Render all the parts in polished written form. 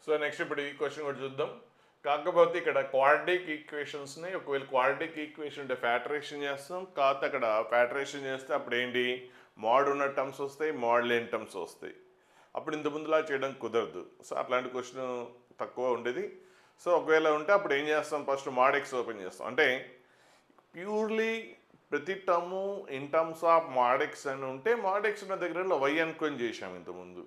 So next ఇప్పుడు ఈ question కూడా చూద్దాం. కాకపోతే ఇక్కడ క్వాడ్రాటిక్ ఈక్వేషన్స్ని ఒకవేళ క్వాడ్రాటిక్ ఈక్వేషన్ అంటే ఫ్యాక్టరేషన్ చేస్తాం, కాకపోతే అక్కడ ఫ్యాక్టరేషన్ చేస్తే అప్పుడు ఏంటి మోడ్ ఉన్న టర్మ్స్ వస్తాయి, మోడ్ లేని టర్మ్స్ వస్తాయి. అప్పుడు ఇంత ముందులా చేయడం కుదరదు. సో అట్లాంటి క్వశ్చన్ తక్కువ ఉండేది. సో ఒకవేళ ఉంటే అప్పుడు ఏం చేస్తాం, ఫస్ట్ మోడ్ ఎక్స్ ఓపెన్ చేస్తాం. అంటే ప్యూర్లీ ప్రతి term in terms of mode X అని ఉంటే మోడ్ ఎక్స్ ఉన్న దగ్గరలో వై అనుకొని చేసాం ఇంతకుముందు.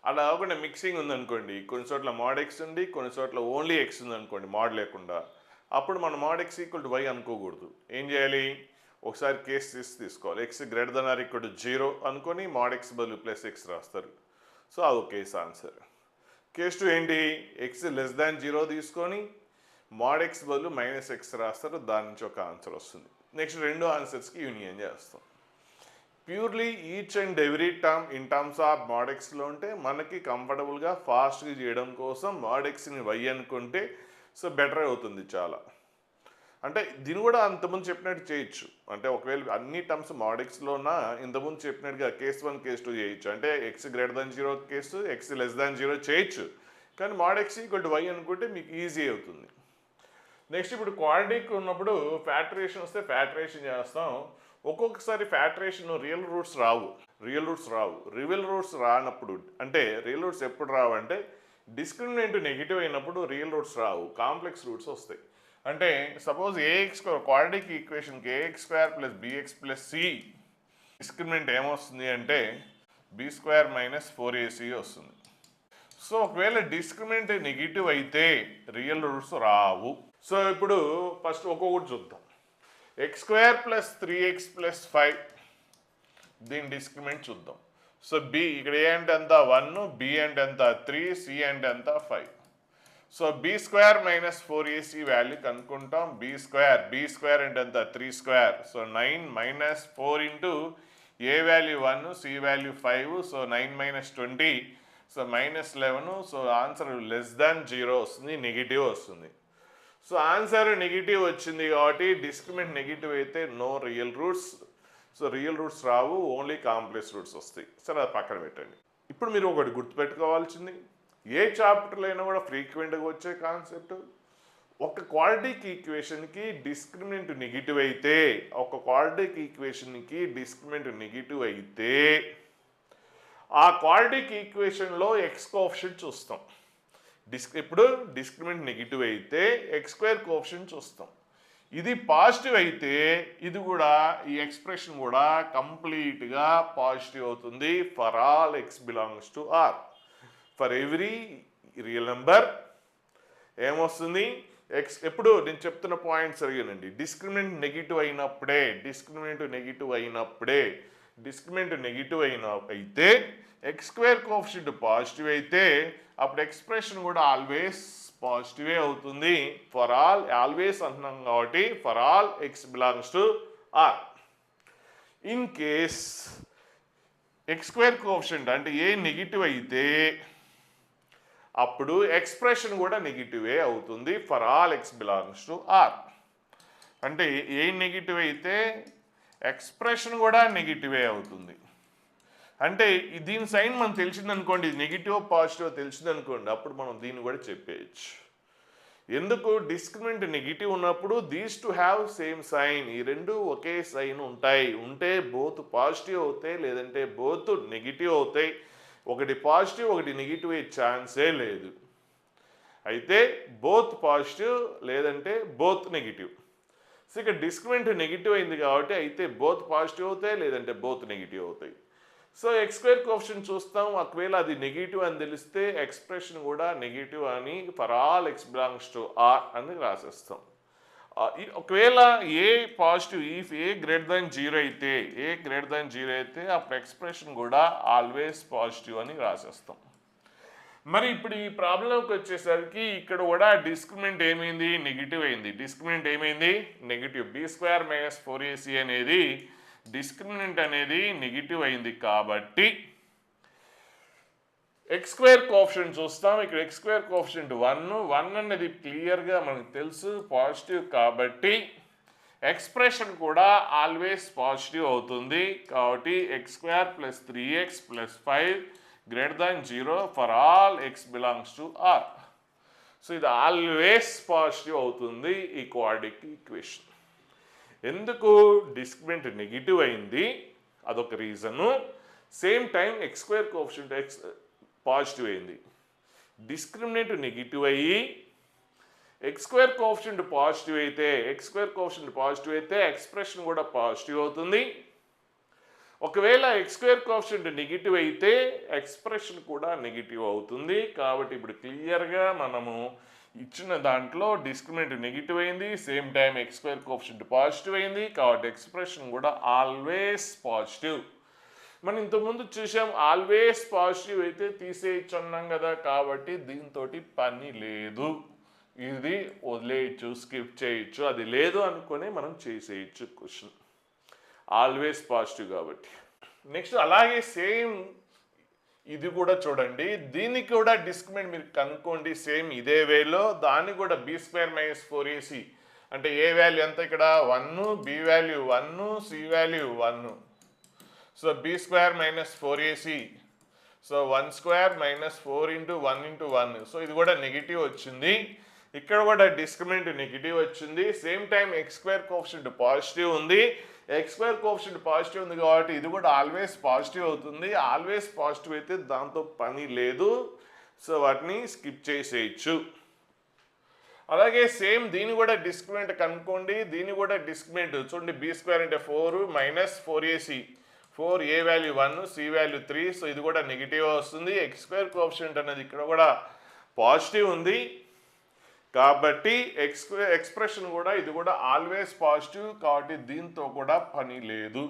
అలా కాకుండా మిక్సింగ్ ఉందనుకోండి, కొన్ని చోట్ల మోడ్ ఎక్స్ ఉంది, కొన్ని చోట్ల ఓన్లీ ఎక్స్ ఉందనుకోండి మోడ్ లేకుండా, అప్పుడు మనం mod x equal to y అనుకోకూడదు. ఏం చేయాలి, ఒకసారి కేసు తీసుకోవాలి. X greater than or equal to 0 అనుకొని మోడ్ ఎక్స్ బదులు ప్లస్ ఎక్స్ రాస్తారు. సో అది ఒక కేసు ఆన్సర్. కేసు 2 ఏంటి, ఎక్స్ లెస్ దాన్ 0 తీసుకొని మోడ్ ఎక్స్ బదులు మైనస్ ఎక్స్ రాస్తారు, దాని నుంచి ఒక ఆన్సర్ వస్తుంది. నెక్స్ట్ రెండు ఆన్సర్స్కి యూనియన్ చేస్తాం. Purely each and every term in terms of mod ఎక్స్లో ఉంటే మనకి కంఫర్టబుల్గా ఫాస్ట్గా చేయడం కోసం మోడ్ ఎక్స్ని వై అనుకుంటే సో బెటర్ అవుతుంది చాలా. అంటే దీన్ని కూడా అంతకుముందు చెప్పినట్టు చేయొచ్చు. అంటే ఒకవేళ అన్ని టర్మ్స్ మోడ్ ఎక్స్లో ఉన్నా ఇంతకుముందు చెప్పినట్టుగా కేసు 1 కేసు 2 చేయొచ్చు. అంటే x greater than 0 case, x less than 0 చేయొచ్చు. కానీ mod x equal to y అనుకుంటే మీకు ఈజీ అవుతుంది. నెక్స్ట్ ఇప్పుడు క్వాడ్రాటిక్ ఉన్నప్పుడు ఫ్యాక్టరేషన్ వస్తే ఫ్యాక్టరేషన్ చేస్తాం. ఒక్కొక్కసారి ఫ్యాక్టరేషన్ రియల్ రూట్స్ రావు. రియల్ రూట్స్ రానప్పుడు అంటే రియల్ రూట్స్ ఎప్పుడు రావు అంటే డిస్క్రిమినెంట్ నెగిటివ్ అయినప్పుడు రియల్ రూట్స్ రావు, కాంప్లెక్స్ రూట్స్ వస్తాయి. అంటే సపోజ్ ఏఎక్స్ క్వాడ్రాటిక్ ఈక్వేషన్కి ax square plus bx plus c discriminant ఏమొస్తుంది అంటే బి స్క్వేర్ మైనస్ 4ac వస్తుంది. సో ఒకవేళ డిస్క్రిమినెంట్ నెగిటివ్ అయితే రియల్ రూట్స్ రావు. సో ఇప్పుడు ఫస్ట్ ఒక్కొక్కటి చూద్దాం. X square plus 3x plus 5 దీని డిస్క్రిమినెంట్ చూద్దాం. సో బి ఇక్కడ ఏ అంటే ఎంత 1, బి అంటే ఎంత 3, సి అంటే ఎంత 5. So b square minus 4ac value కనుక్కుంటాం. బి స్క్వేర్ అంటే ఎంత 3 square. So 9 minus 4 into a value 1, c value 5. So 9 minus 20, so minus 11. So answer less than 0 వస్తుంది, నెగిటివ్ వస్తుంది. సో ఆన్సర్ నెగిటివ్ వచ్చింది కాబట్టి డిస్క్రిమినెంట్ నెగిటివ్ అయితే no real roots. So real roots రావు, only complex roots వస్తాయి. సరే అది పక్కన పెట్టండి. ఇప్పుడు మీరు ఒకటి గుర్తుపెట్టుకోవాల్సింది, ఏ చాప్టర్లో అయినా కూడా ఫ్రీక్వెంట్గా వచ్చే కాన్సెప్ట్, ఒక క్వాడ్రాటిక్ ఈక్వేషన్కి డిస్క్రిమినెంట్ నెగిటివ్ అయితే ఆ క్వాడ్రాటిక్ ఈక్వేషన్లో ఎక్స్ కోఎఫిషియంట్ చూస్తాం. ఇప్పుడు డిస్క్రిమినెంట్ నెగిటివ్ అయితే ఎక్స్ స్క్వేర్ కోఎఫిషియంట్ చూస్తాం. ఇది పాజిటివ్ అయితే ఇది కూడా ఈ ఎక్స్ప్రెషన్ కూడా కంప్లీట్గా పాజిటివ్ అవుతుంది. For all x belongs to R. For every real number ఏమొస్తుంది ఎక్స్. ఎప్పుడు నేను చెప్తున్న పాయింట్ సరిగానండి. డిస్క్రిమినెంట్ నెగిటివ్ అయినప్పుడే అయితే ఎక్స్ స్క్వేర్ కోఎఫిషియంట్ పాజిటివ్ అయితే అప్పుడు ఎక్స్ప్రెషన్ కూడా ఆల్వేస్ పాజిటివే అవుతుంది. ఫర్ ఆల్ ఆల్వేస్ అంటున్నాం కాబట్టి for all x belongs to R. In case x square coefficient అంటే ఏ నెగిటివ్ అయితే అప్పుడు ఎక్స్ప్రెషన్ కూడా నెగిటివే అవుతుంది. For all x belongs to R. అంటే ఏ నెగిటివ్ అయితే ఎక్స్ప్రెషన్ కూడా నెగిటివే అవుతుంది. అంటే దీని సైన్ మనకు తెలిసిందనుకోండి, నెగిటివ్ పాజిటివ్ తెలిసిందనుకోండి, అప్పుడు మనం దీన్ని కూడా చెప్పేయచ్చు. ఎందుకు, డిస్క్రిమినెంట్ నెగిటివ్ ఉన్నప్పుడు these two have same sign. ఈ రెండు ఒకే సైన్ ఉంటాయి. ఉంటే బోత్ పాజిటివ్ అవుతాయి, లేదంటే బోత్ నెగిటివ్ అవుతాయి. ఒకటి పాజిటివ్ ఒకటి నెగిటివ్ అయ్యే ఛాన్సే లేదు. అయితే బోత్ పాజిటివ్ లేదంటే బోత్ నెగిటివ్. సో ఇక్కడ డిస్క్రిమినెంట్ నెగిటివ్ అయింది కాబట్టి అయితే బోత్ పాజిటివ్ అవుతాయి లేదంటే బోత్ నెగిటివ్ అవుతాయి. సో ఎక్స్ స్క్వేర్ కోఎఫిషియంట్ చూస్తాం. ఒకవేళ అది నెగిటివ్ అని తెలిస్తే ఎక్స్ప్రెషన్ కూడా నెగిటివ్ అని for all x belongs to R అని రాసేస్తాం. ఒకవేళ a positive if a greater than 0 అయితే అప్పుడు ఎక్స్ప్రెషన్ కూడా ఆల్వేస్ పాజిటివ్ అని రాసేస్తాం. మరి ఇప్పుడు ఈ ప్రాబ్లంకి వచ్చేసరికి ఇక్కడ కూడా డిస్క్రిమినెంట్ ఏమైంది, నెగిటివ్ అయింది. డిస్క్రిమినెంట్ ఏమైంది, negative. B square minus 4ac అనేది డిస్క్రిమినెంట్ అనేది నెగిటివ్ అయింది కాబట్టి ఎక్స్ స్క్వేర్ కోఎఫిషియంట్ చూస్తాం. ఇక్కడ ఎక్స్ స్క్వేర్ కోఎఫిషియంట్ 1 అనేది క్లియర్గా మనకు తెలుసు పాజిటివ్ కాబట్టి ఎక్స్ప్రెషన్ కూడా ఆల్వేస్ పాజిటివ్ అవుతుంది. కాబట్టి x square plus 3x plus 5 greater than 0 for all x belongs to R. So ఇది ఆల్వేస్ పాజిటివ్ అవుతుంది ఈ క్వాడ్రాటిక్ ఈక్వేషన్. ఎందుకు? డిస్క్రిమినెంట్ నెగిటివ్ అయింది, అదొక reason. Same time x square coefficient x positive అయింది. డిస్క్రిమినెంట్ నెగిటివ్ అయ్యి ఎక్స్ స్క్వేర్ కోఎఫిషియంట్ పాజిటివ్ అయితే expression కూడా పాజిటివ్ అవుతుంది. ఒకవేళ ఎక్స్ స్క్వేర్ కోఎఫిషియంట్ నెగిటివ్ అయితే ఎక్స్ప్రెషన్ కూడా నెగిటివ్ అవుతుంది. కాబట్టి ఇప్పుడు క్లియర్గా మనము ఇచ్చిన దాంట్లో డిస్క్రిమినెంట్ నెగిటివ్ అయింది, same time x square coefficient positive అయింది, కాబట్టి ఎక్స్ప్రెషన్ కూడా ఆల్వేస్ పాజిటివ్. మనం ఇంతకుముందు చూసాం ఆల్వేస్ పాజిటివ్ అయితే తీసేయచ్చు అన్నాం కదా, కాబట్టి దీంతో పని లేదు, ఇది వదిలేయచ్చు, స్కిప్ చేయొచ్చు. అది లేదు అనుకొని మనం చేసేయచ్చు క్వశ్చన్, ఆల్వేస్ పాజిటివ్ కాబట్టి. నెక్స్ట్ అలాగే సేమ్ ఇది కూడా చూడండి, దీనికి కూడా డిస్క్రిమినెంట్ మీరు కనుక్కోండి సేమ్ ఇదే వేలో. దాన్ని కూడా b² - 4ac అంటే ఏ వాల్యూ ఎంత ఇక్కడ 1, b value 1, c value 1. So b² - 4ac, so 1² - 4 × 1 × 1. So ఇది కూడా నెగిటివ్ వచ్చింది, ఇక్కడ కూడా డిస్క్రిమినెంట్ నెగిటివ్ వచ్చింది. Same time x square coefficient positive ఉంది, ఎక్స్ స్క్వేర్ కోఎఫిషియంట్ పాజిటివ్ ఉంది కాబట్టి ఇది కూడా ఆల్వేస్ పాజిటివ్ అవుతుంది. ఆల్వేస్ పాజిటివ్ అయితే దాంతో పని లేదు, సో వాటిని స్కిప్ చేసేయచ్చు. అలాగే సేమ్ దీన్ని కూడా డిస్క్రిమినెంట్ కనుక్కోండి, దీన్ని కూడా డిస్క్రిమినెంట్ చూడండి, b² అంటే 4 - 4ac, 4 ఏ వాల్యూ 1, c వాల్యూ 3. సో ఇది కూడా నెగిటివ్ వస్తుంది. ఎక్స్ స్క్వేర్ కోఎఫిషియంట్ అనేది ఇక్కడ కూడా పాజిటివ్ ఉంది కాబట్టి ఎక్స్ప్రెషన్ కూడా ఇది కూడా ఆల్వేస్ పాజిటివ్ కాబట్టి దీంతో కూడా పని లేదు.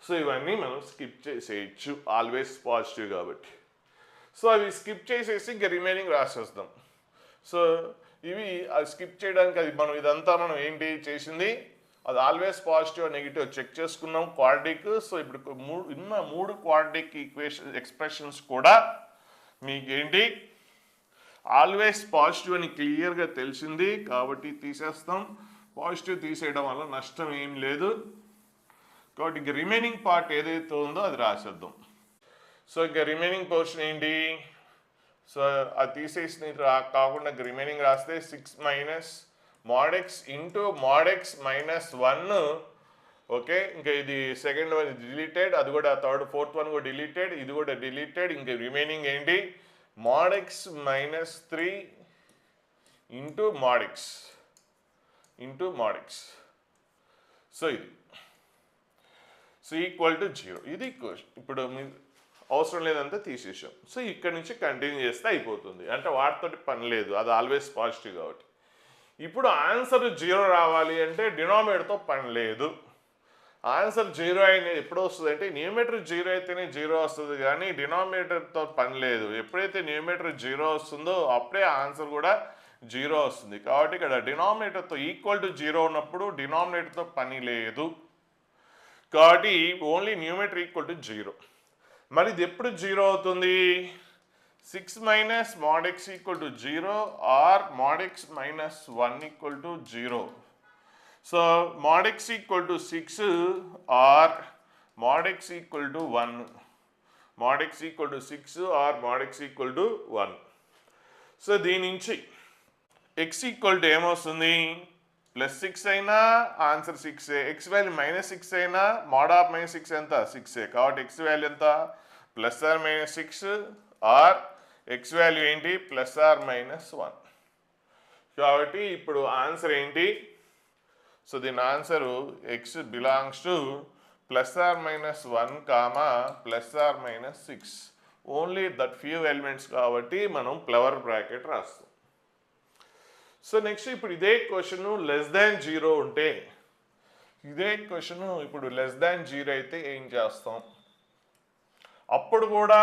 సో ఇవన్నీ మనం స్కిప్ చేసేయచ్చు, ఆల్వేస్ పాజిటివ్ కాబట్టి. సో అవి స్కిప్ చేసేసి ఇంకా రిమైనింగ్ రాసేద్దాం. సో ఇవి స్కిప్ చేయడానికి అది మనం ఇదంతా మనం ఏంటి చేసింది, అది ఆల్వేస్ పాజిటివ్ నెగిటివ్ చెక్ చేసుకున్నాం క్వాడ్రాటిక్. సో ఇప్పుడు మూడు క్వాడ్రాటిక్ ఈక్వేషన్ ఎక్స్ప్రెషన్స్ కూడా మీకేంటి ఆల్వేస్ పాజిటివ్ అని క్లియర్గా తెలిసింది కాబట్టి తీసేస్తాం. పాజిటివ్ తీసేయడం వల్ల నష్టం ఏం లేదు కాబట్టి ఇంక రిమైనింగ్ పార్ట్ ఏదైతే ఉందో అది రాసేద్దాం. సో ఇంకా రిమైనింగ్ పోర్షన్ ఏంటి, సో అది తీసేసి కాకుండా రిమైనింగ్ రాస్తే 6 - mod x × mod x - 1. Okay, ఇంకా ఇది సెకండ్ వన్ డిలీటెడ్, అది కూడా ఫోర్త్ వన్ కూడా డిలీటెడ్, ఇది కూడా డిలీటెడ్. ఇంకా రిమైనింగ్ ఏంటి mod x - 3 × mod x. So ఇది సో ఈక్వల్ టు 0. ఇది ఇప్పుడు అవసరం లేదంతా తీసేసాం. సో ఇక్కడ నుంచి కంటిన్యూ చేస్తే అయిపోతుంది, అంటే వాటితో పని లేదు, అది ఆల్వేస్ పాజిటివ్ కాబట్టి. ఇప్పుడు ఆన్సర్ 0 రావాలి అంటే డినామినేటర్తో పని లేదు. ఆన్సర్ 0 అయిన ఎప్పుడు వస్తుంది అంటే న్యూమరేటర్ 0 అయితేనే 0 వస్తుంది కానీ డినామినేటర్తో పని లేదు. ఎప్పుడైతే న్యూమరేటర్ 0 వస్తుందో అప్పుడే ఆన్సర్ కూడా 0 వస్తుంది. కాబట్టి ఇక్కడ డినామినేటర్తో ఈక్వల్ టు 0 ఉన్నప్పుడు డినామినేటర్తో పని లేదు కాబట్టి ఓన్లీ న్యూమరేటర్ ఈక్వల్ టు 0. మరి ఇది ఎప్పుడు 0 అవుతుంది, 6 - mod x = 0 or mod x - 1 = 0. So mod x = 6 or mod x = 1. mod x = 6 or mod x = 1. So దీని నుంచి x = ఏమొస్తుంది, +6 అయినా ఆన్సర్ 6. x వాల్యూ -6 అయినా mod of -6 ఎంత 6. కాబట్టి x వాల్యూ ఎంత +or -6 ఆర్ x వాల్యూ ఏంటి +or -1. కాబట్టి ఇప్పుడు ఆన్సర్ ఏంటి, సో దీని answer x belongs to +or -1, +or -6. Only that few elements కాబట్టి మనం ఫ్లవర్ బ్రాకెట్ రాస్తాం. సో నెక్స్ట్ ఇప్పుడు ఇదే క్వశ్చన్ <0 ఉంటే, ఇదే క్వశ్చన్ ఇప్పుడు <0 అయితే ఏం చేస్తాం, అప్పుడు కూడా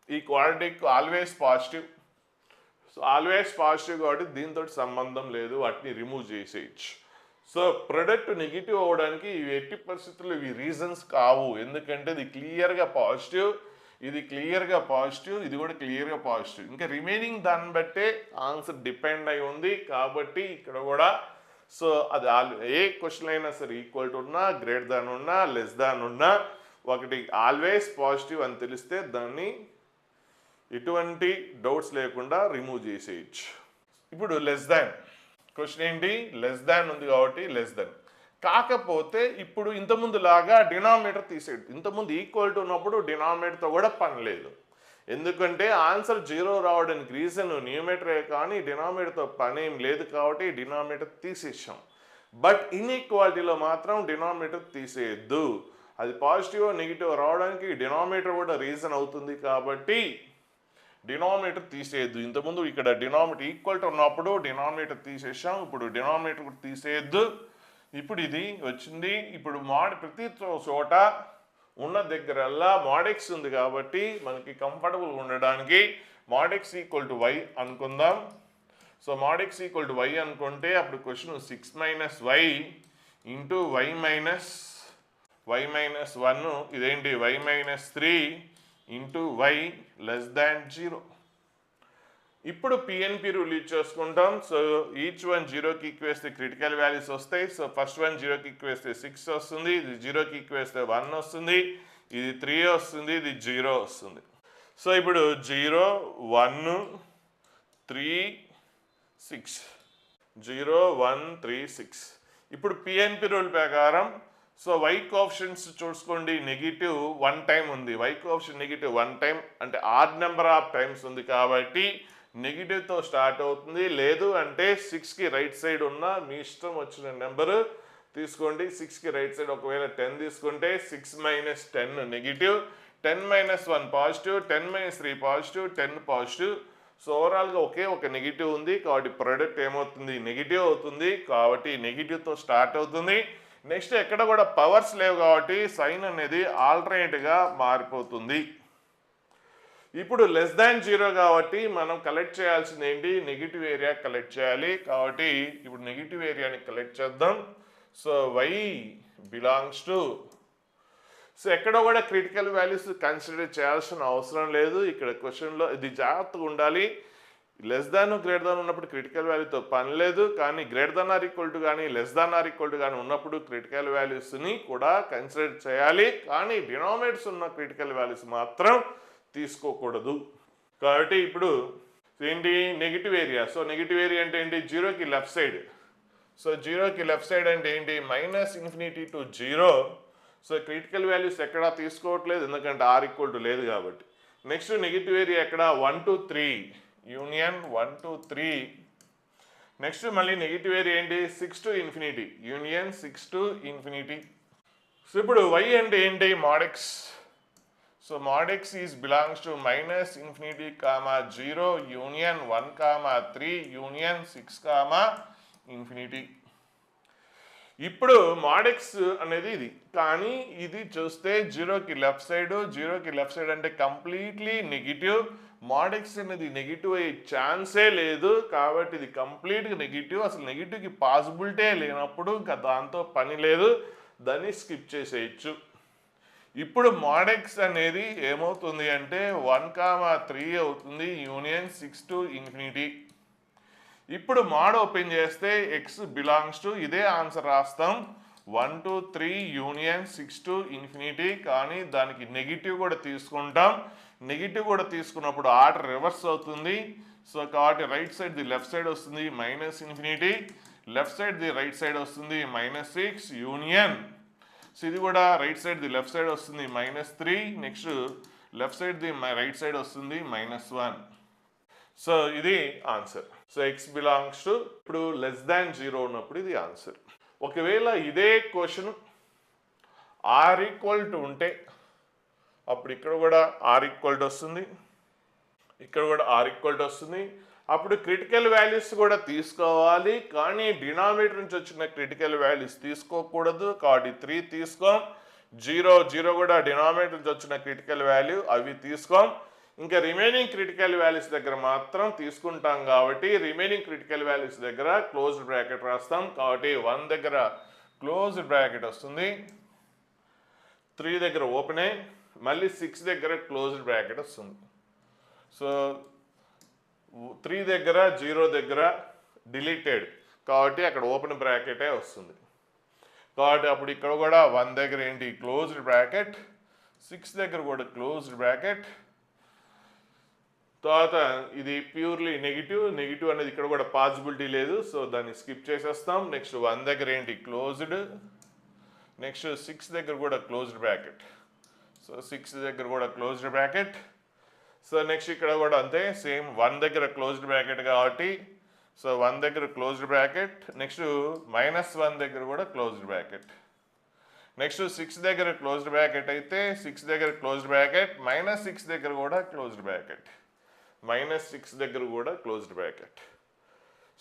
ఈ quadratic always positive. So always positive కాబట్టి దీంతో సంబంధం లేదు, వాటిని రిమూవ్ చేసేయచ్చు. సో ప్రొడక్ట్ నెగిటివ్ అవ్వడానికి ఇవి ఎట్టి పరిస్థితుల్లో ఇవి రీజన్స్ కావు, ఎందుకంటే ఇది క్లియర్గా పాజిటివ్, ఇది క్లియర్గా పాజిటివ్, ఇది కూడా క్లియర్గా పాజిటివ్. ఇంకా రిమైనింగ్ దాన్ని బట్టే ఆన్సర్ డిపెండ్ అయి ఉంది కాబట్టి ఇక్కడ కూడా సో అది ఏ క్వశ్చన్ అయినా సరే ఈక్వల్ టు ఉన్నా, గ్రేటర్ దాన్ ఉన్నా, లెస్ దాన్ ఉన్నా ఒకటి ఆల్వేస్ పాజిటివ్ అని తెలిస్తే దాన్ని ఎటువంటి డౌట్స్ లేకుండా రిమూవ్ చేసేయచ్చు. ఇప్పుడు లెస్ దాన్ క్వశ్చన్ ఏంటి, లెస్ దాన్ ఉంది కాబట్టి లెస్ దాన్. కాకపోతే ఇప్పుడు ఇంతకుముందు లాగా డినామినేటర్ తీసేయడు. ఇంతకుముందు ఈక్వల్ టు ఉన్నప్పుడు డినామినేటర్తో కూడా పని లేదు, ఎందుకంటే ఆన్సర్ 0 రావడానికి రీజన్ న్యూమరేటరే కానీ డినామినేటర్తో పని ఏం లేదు కాబట్టి డినామినేటర్ తీసేసాం. బట్ ఇన్ఈక్వాలిటీలో మాత్రం డినామినేటర్ తీసేయద్దు. అది పాజిటివ్ నెగిటివ్ రావడానికి డినామినేటర్ కూడా రీజన్ అవుతుంది కాబట్టి డినామినేటర్ తీసేయద్దు. ఇంతకుముందు ఇక్కడ డినామినేటర్ ఈక్వల్ టు ఉన్నప్పుడు డినామినేటర్ తీసేసాం, ఇప్పుడు డినామినేటర్ కూడా తీసేయద్దు. ఇప్పుడు ఇది వచ్చింది. ఇప్పుడు ప్రతి చోట ఉన్న దగ్గరల్లా mod x ఉంది కాబట్టి మనకి కంఫర్టబుల్ ఉండడానికి mod x equal to y అనుకుందాం. So mod x equal to y అనుకుంటే అప్పుడు question 6 - y into y minus 1 ఇదేంటి y - 3 into y less than 0. ఇప్పుడు పిఎన్పి రూల్ యూజ్ చేసుకుంటాం. సో ఈచ్ వన్ 0కి ఈక్వేస్తే క్రిటికల్ వాల్యూస్ వస్తాయి. సో ఫస్ట్ వన్ 0కి ఈక్వేస్తే 6 వస్తుంది, ఇది 0కి ఈక్వేస్తే 1 వస్తుంది, ఇది 3 వస్తుంది, ఇది 0 వస్తుంది. సో ఇప్పుడు 0 1 3 6 0 1 3 6. ఇప్పుడు పిఎన్పి రూల్ ప్రకారం సో y కోఎఫిషియెంట్స్ చూసుకోండి, నెగిటివ్ 1 టైం ఉంది. y కోఎఫిషియెంట్ నెగిటివ్ 1 టైం అంటే ఆడ్ నెంబర్ ఆఫ్ టైమ్స్ ఉంది కాబట్టి నెగిటివ్తో స్టార్ట్ అవుతుంది. లేదు అంటే 6కి రైట్ సైడ్ ఉన్న మీ ఇష్టం వచ్చిన నెంబరు తీసుకోండి. 6కి రైట్ సైడ్ ఒకవేళ 10 తీసుకుంటే 6 - 10 negative, 10 - 1 positive, 10 - 3 positive, 10 positive. So ఓవరాల్గా ఒకే ఒక నెగిటివ్ ఉంది కాబట్టి ప్రొడక్ట్ ఏమవుతుంది, నెగిటివ్ అవుతుంది. కాబట్టి నెగిటివ్తో స్టార్ట్ అవుతుంది. నెక్స్ట్ ఎక్కడ కూడా పవర్స్ లేవు కాబట్టి సైన్ అనేది ఆల్టర్నేట్గా మారిపోతుంది. ఇప్పుడు లెస్ దాన్ 0 కాబట్టి మనం కలెక్ట్ చేయాల్సింది ఏంటి, నెగిటివ్ ఏరియా కలెక్ట్ చేయాలి. కాబట్టి ఇప్పుడు నెగిటివ్ ఏరియాని కలెక్ట్ చేద్దాం. So y belongs to, so ఎక్కడ కూడా క్రిటికల్ వాల్యూస్ కన్సిడర్ చేయాల్సిన అవసరం లేదు. ఇక్కడ క్వశ్చన్లో ఇది జాగ్రత్తగా ఉండాలి. లెస్ దాన్ గ్రేటర్ దాన్ ఉన్నప్పుడు క్రిటికల్ వాల్యూతో పని లేదు, కానీ greater than or equal to కానీ less than or equal to కానీ ఉన్నప్పుడు క్రిటికల్ వాల్యూస్ని కూడా కన్సిడర్ చేయాలి. కానీ డినామినేటర్స్ ఉన్న క్రిటికల్ వాల్యూస్ మాత్రం తీసుకోకూడదు. కాబట్టి ఇప్పుడు ఏంటి negative area. So negative area అంటే ఏంటి, 0కి లెఫ్ట్ సైడ్. సో 0కి లెఫ్ట్ సైడ్ అంటే ఏంటి, -∞ to 0. సో క్రిటికల్ వాల్యూస్ ఎక్కడా తీసుకోవట్లేదు ఎందుకంటే r ఈక్వల్ టు లేదు కాబట్టి. నెక్స్ట్ నెగిటివ్ ఏరియా ఎక్కడ 1 to 3 యూనియన్ 1 to 3. నెక్స్ట్ మళ్ళీ నెగిటివ్ ఏరియా ఏంటి 6 to ∞ యూనియన్ 6 to ∞. సో ఇప్పుడు y అంటే ఏంటి, mod x. So mod x is belongs to -∞, 0 union 1, 3 union 6, ∞. ఇప్పుడు mod x అనేది ఇది, కానీ ఇది చూస్తే 0కి లెఫ్ట్ సైడ్ అంటే కంప్లీట్లీ నెగిటివ్. mod x అనేది నెగిటివ్ అయ్యే ఛాన్సే లేదు కాబట్టి ఇది కంప్లీట్గా నెగిటివ్. అసలు నెగిటివ్కి పాసిబిలిటీ లేనప్పుడు ఇంకా దాంతో పని లేదు, దాన్ని స్కిప్ చేసేయచ్చు. ఇప్పుడు mod x అనేది ఏమవుతుంది అంటే 1, 3 అవుతుంది యూనియన్ 6 to ∞. ఇప్పుడు mod ఓపెన్ చేస్తే x బిలాంగ్స్ టు, ఇదే ఆన్సర్ రాస్తాం 1 to 3 యూనియన్ 6 to ∞. కానీ దానికి నెగిటివ్ కూడా తీసుకుంటాం. నెగిటివ్ కూడా తీసుకున్నప్పుడు ఆర్డర్ రివర్స్ అవుతుంది. సో కాబట్టి right side the left side వస్తుంది -∞, left side the right side వస్తుంది -6 యూనియన్. సో ఇది కూడా right side the left side వస్తుంది -3, next left side the right side వస్తుంది -1. సో ఇది answer. So x belongs to, ఇప్పుడు లెస్ దాన్ 0 ఉన్నప్పుడు ఇది ఆన్సర్. ఒకవేళ ఇదే క్వశ్చన్ r ఈక్వల్ టు ఉంటే అప్పుడు ఇక్కడ కూడా r ఈక్వల్ టు వస్తుంది, ఇక్కడ కూడా r ఈక్వల్ టు వస్తుంది. అప్పుడు క్రిటికల్ వాల్యూస్ కూడా తీసుకోవాలి, కానీ డినామినేటర్ నుంచి వచ్చిన క్రిటికల్ వాల్యూస్ తీసుకోకూడదు కాబట్టి 3 తీసుకోం. 0 కూడా డినామినేటర్ నుంచి వచ్చిన క్రిటికల్ వాల్యూ అవి తీసుకోం. ఇంకా రిమైనింగ్ క్రిటికల్ వాల్యూస్ దగ్గర మాత్రం తీసుకుంటాం కాబట్టి రిమైనింగ్ క్రిటికల్ వాల్యూస్ దగ్గర క్లోజ్డ్ బ్రాకెట్ రాస్తాం. కాబట్టి 1 దగ్గర క్లోజ్డ్ బ్రాకెట్ వస్తుంది, 3 దగ్గర ఓపెనే, మళ్ళీ 6 దగ్గర క్లోజ్డ్ బ్రాకెట్ వస్తుంది. సో 3 దగ్గర 0 దగ్గర డిలీటెడ్ కాబట్టి అక్కడ ఓపెన్ బ్రాకెటే వస్తుంది. కాబట్టి అప్పుడు ఇక్కడ కూడా 1 దగ్గర ఏంటి క్లోజ్డ్ బ్రాకెట్, 6 దగ్గర కూడా క్లోజ్డ్ బ్రాకెట్. తర్వాత ఇది ప్యూర్లీ నెగిటివ్ అనేది ఇక్కడ కూడా పాసిబిలిటీ లేదు, సో దాన్ని స్కిప్ చేసేస్తాం. నెక్స్ట్ 1 దగ్గర ఏంటి క్లోజ్డ్, నెక్స్ట్ 6 దగ్గర కూడా క్లోజ్డ్ బ్రాకెట్. సో 6 దగ్గర కూడా క్లోజ్డ్ బ్రాకెట్. సో నెక్స్ట్ ఇక్కడ కూడా అంతే సేమ్ 1 దగ్గర క్లోజ్డ్ బ్రాకెట్ కాబట్టి సో 1 దగ్గర క్లోజ్డ్ బ్రాకెట్. నెక్స్ట్ -1 దగ్గర కూడా క్లోజ్డ్ బ్రాకెట్. నెక్స్ట్ 6 దగ్గర క్లోజ్డ్ బ్రాకెట్ అయితే 6 దగ్గర క్లోజ్డ్ బ్రాకెట్, -6 దగ్గర కూడా క్లోజ్డ్ బ్రాకెట్, -6 దగ్గర కూడా క్లోజ్డ్ బ్రాకెట్.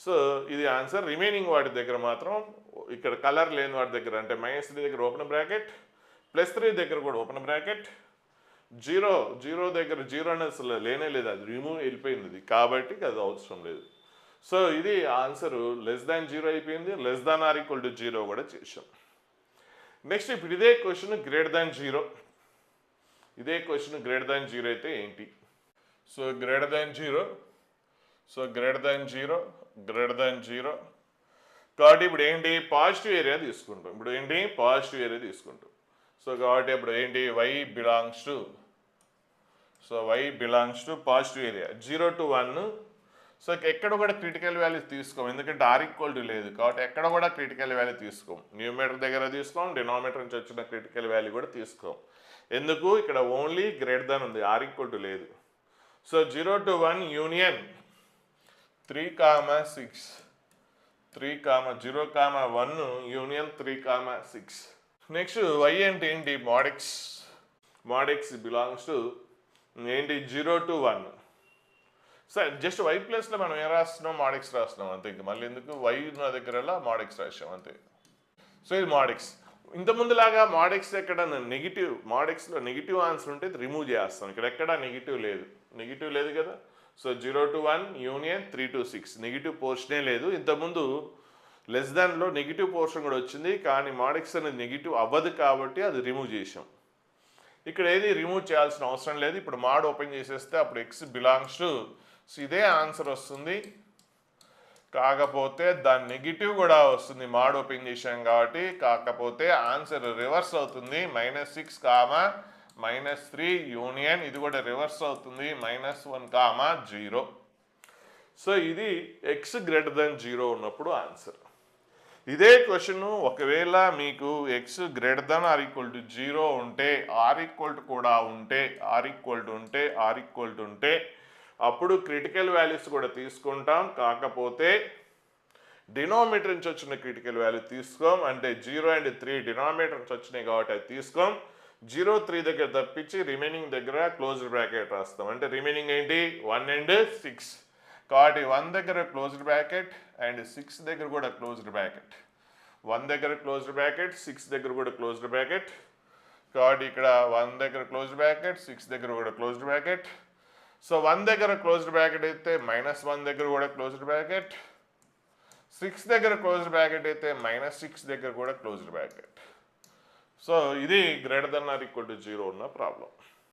సో ఇది ఆన్సర్. రిమైనింగ్ వాటి దగ్గర మాత్రం ఇక్కడ కలర్ లేని వాటి దగ్గర అంటే -3 దగ్గర ఓపెన్ బ్రాకెట్, +3 దగ్గర కూడా ఓపెన్ బ్రాకెట్, 0 దగ్గర 0 అనేది అసలు లేనే లేదు, అది రిమూవ్ వెళ్ళిపోయింది అది, కాబట్టి అది అవసరం లేదు. సో ఇది ఆన్సర్. <0 అయిపోయింది, <0 కూడా చేసాం. నెక్స్ట్ ఇప్పుడు ఇదే క్వశ్చన్ <0. ఇదే క్వశ్చన్ <0 అయితే ఏంటి? సో <0, సో <0 కాబట్టి ఇప్పుడు ఏంటి పాజిటివ్ ఏరియా తీసుకుంటాం. ఇప్పుడు ఏంటి పాజిటివ్ ఏరియా తీసుకుంటాం. సో కాబట్టి ఇప్పుడు ఏంటి y belongs to positive area 0 to 1. So ఎక్కడ కూడా క్రిటికల్ వాల్యూ తీసుకోం, ఎందుకంటే R లేదు కాబట్టి ఎక్కడ కూడా క్రిటికల్ వాల్యూ తీసుకోం. న్యూమరేటర్ దగ్గర తీసుకోం, డినామినేటర్ నుంచి వచ్చిన క్రిటికల్ వాల్యూ కూడా తీసుకోం. ఎందుకు? ఇక్కడ ఓన్లీ గ్రేటర్ ఉంది, R లేదు. So 0 to 1 union 3, 6, 0, 1 union 3, 6. Next y అంటే ఏంటి mod x బిలాంగ్స్ టు ఏంటి 0 to 1. సార్ జస్ట్ y ప్లస్లో మనం ఏం రాస్తున్నాం mod x రాస్తున్నాం అంతే, ఇంక మళ్ళీ ఎందుకు y నా దగ్గర mod x రాసాం అంతే. సో ఇది mod x. ఇంతకుముందులాగా mod x ఎక్కడ నెగిటివ్, mod xలో నెగిటివ్ ఆన్సర్ ఉంటే రిమూవ్ చేస్తాం. ఇక్కడ ఎక్కడ నెగిటివ్ లేదు కదా. So 0 to 1 union 3 to 6 negative పోర్షనే లేదు. ఇంతకుముందు లో నెగిటివ్ పోర్షన్ కూడా వచ్చింది, కానీ mod x అనేది నెగిటివ్ అవ్వదు కాబట్టి అది రిమూవ్ చేసాం. ఇక్కడ ఏది రిమూవ్ చేయాల్సిన అవసరం లేదు. ఇప్పుడు mod ఓపెన్ చేసేస్తే అప్పుడు x బిలాంగ్స్ టు, ఇదే ఆన్సర్ వస్తుంది. కాకపోతే దాని నెగిటివ్ కూడా వస్తుంది mod ఓపెన్ చేసాం కాబట్టి, కాకపోతే ఆన్సర్ రివర్స్ అవుతుంది. -6, -3 యూనియన్ ఇది కూడా రివర్స్ అవుతుంది, -1, 0. సో ఇది x <0 ఉన్నప్పుడు ఆన్సర్. ఇదే క్వశ్చన్ ఒకవేళ మీకు x ≥ 0 ఉంటే, R ఉంటే అప్పుడు క్రిటికల్ వాల్యూస్ కూడా తీసుకుంటాం. కాకపోతే డినామినేటర్ నుంచి వచ్చిన క్రిటికల్ వాల్యూ తీసుకోం. అంటే 0 and 3 డినామినేటర్ నుంచి వచ్చినాయి కాబట్టి అది తీసుకోం. 0, 3 దగ్గర తప్పించి రిమైనింగ్ దగ్గర క్లోజ్డ్ బ్రాకెట్ రాస్తాం. అంటే రిమైనింగ్ ఏంటి 1 and 6 కాబట్టి 1 దగ్గర క్లోజ్డ్ బ్రాకెట్ అండ్ 6 దగ్గర కూడా క్లోజ్డ్ బ్రాకెట్. 1 దగ్గర క్లోజ్డ్ బ్రాకెట్, 6 దగ్గర కూడా క్లోజ్డ్ బ్రాకెట్. కాబట్టి ఇక్కడ 1 దగ్గర క్లోజ్డ్ బ్రాకెట్, 6 దగ్గర కూడా క్లోజ్డ్ బ్రాకెట్. సో 1 దగ్గర క్లోజ్డ్ బ్రాకెట్ అయితే -1 దగ్గర కూడా క్లోజ్డ్ బ్రాకెట్, 6 దగ్గర క్లోజ్డ్ బ్రాకెట్ అయితే -6 దగ్గర కూడా క్లోజ్డ్ బ్రాకెట్. సో ఇది < 0 ఉన్న ప్రాబ్లం.